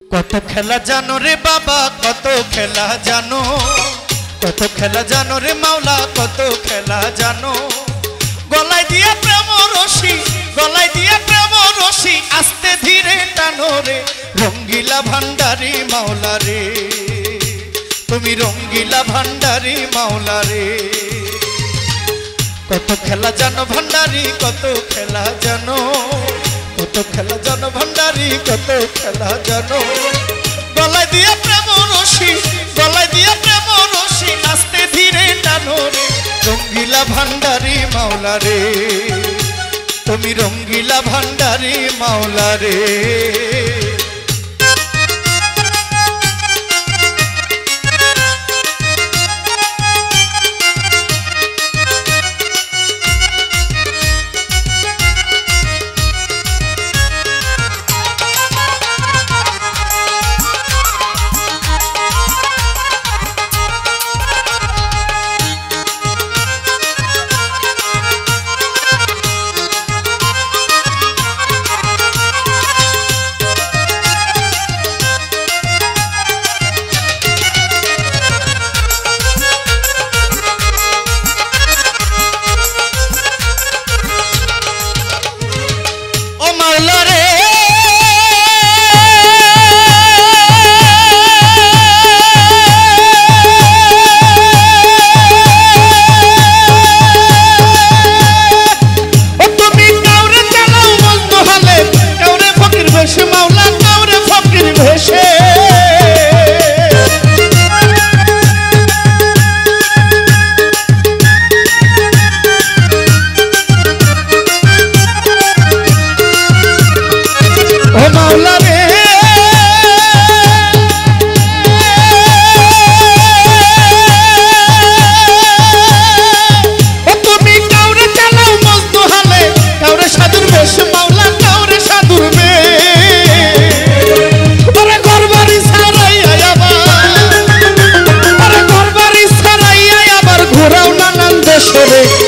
কত খেলা জানো রে বাবা, কত খেলা জানো, কত খেলা জানো রে মাওলা, কত খেলা জানো। গলায় দিয়া প্রেম রশি, গলায় দিয়া প্রেম রশি, আস্তে ধীরে টানো রে। রঙ্গিলা ভান্ডারি মাওলা রে, তুমি রঙ্গিলা ভান্ডারি মাওলা রে। কত খেলা জানো ভান্ডারি, কত খেলা জানো, কত খেলা জানো ভান্ডারি, কত খেলা জানো। গলায় দিয়া প্রেম রশি, গলায় দিয়া প্রেম রশি, আস্তে ধীরে টানো রে। রঙ্গিলা ভান্ডারি মাওলা রে, তুমি রঙ্গিলা ভান্ডারি মাওলা রে।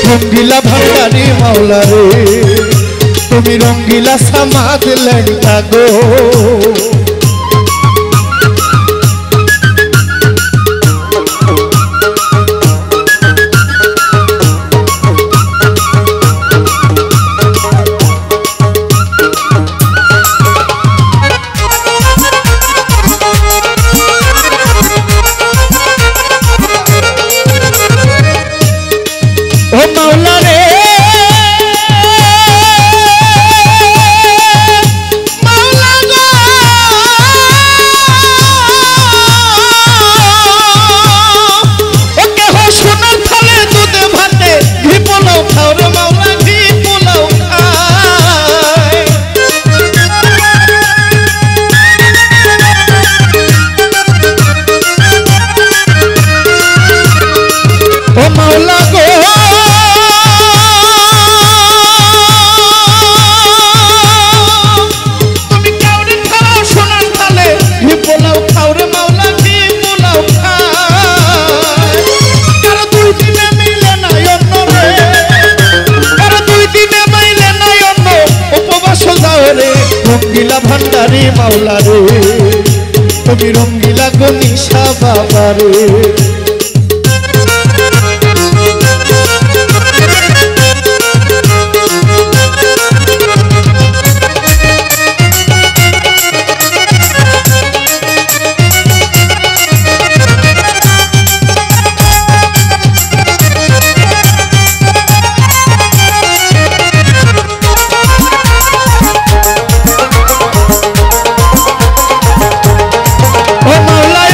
রঙ্গিলা ভান্ডারি মাওলা রে, তুমি রঙ্গিলা সমাজ লঙ্কা গো। ও মাওলা রে, মাওলা গো, ও কেহ সোনার থালে দুধে ভাতে ঘি পোলাও খাও রে মাওলা, ঘি পোলাও খায়। ও মাওলা গো, রঙ্গিলা ভান্ডারি মাওলা রে, তুমি রঙ্গিলা গনিশা বাবা রে। ও মাওলা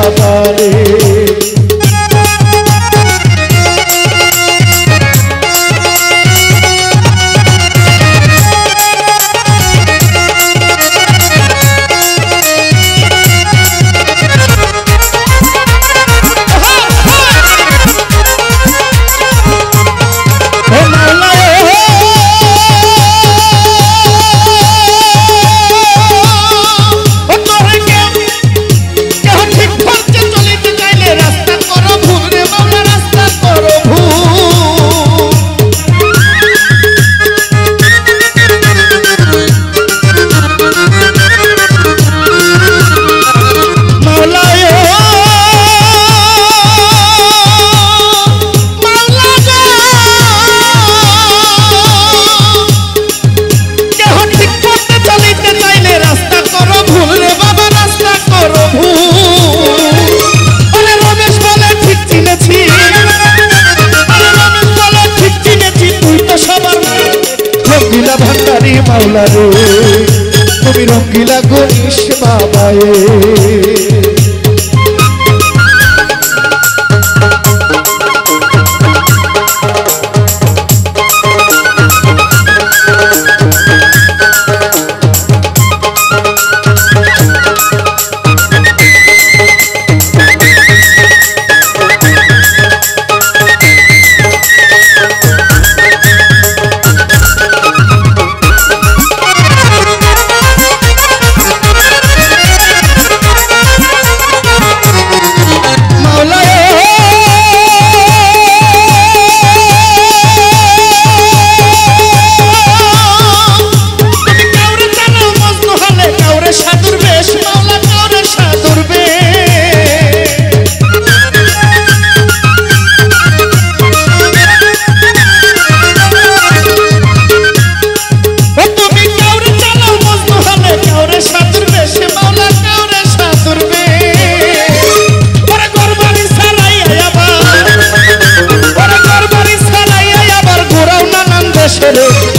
বাবা রে মাওলা রে তুমি রঙ্গিলা গণেশ বাবা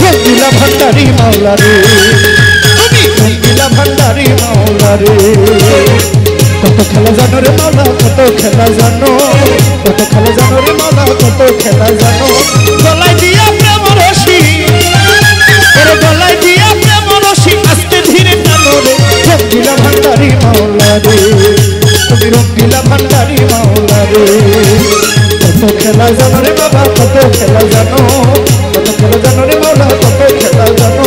রঙ্গিলা ভান্ডারি মাওলা রে তুমি রঙ্গিলা ভান্ডারি মাওলা রে কত খেলা জানো রে মাওলা কত খেলা জানো কত খেলা জানো রে মাওলা কত খেলা জানো গলায় দিয়া প্রেম রশি ওরে গলায় দিয়া প্রেম রশি আস্তে ধীরে টানো রে রঙ্গিলা ভান্ডারি মাওলা রে তুমি রঙ্গিলা ভান্ডারি মাওলা রে কত খেলা জানো রে বাবা কত খেলা জানো কত খেলা জানো রে মাওলা কত খেলা জানো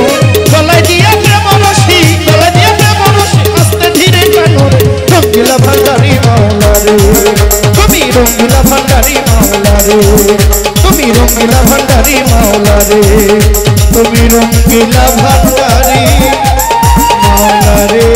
গলায় দিয়া প্রেম রশি আস্তে ধীরে টানো রে রঙ্গিলা ভান্ডারি মাওলা রে তুমি রঙ্গিলা ভান্ডারি মাওলা রে তুমি রঙ্গিলা ভান্ডারি মাওলা রে তুমি রঙ্গিলা ভান্ডারি মাওলা রে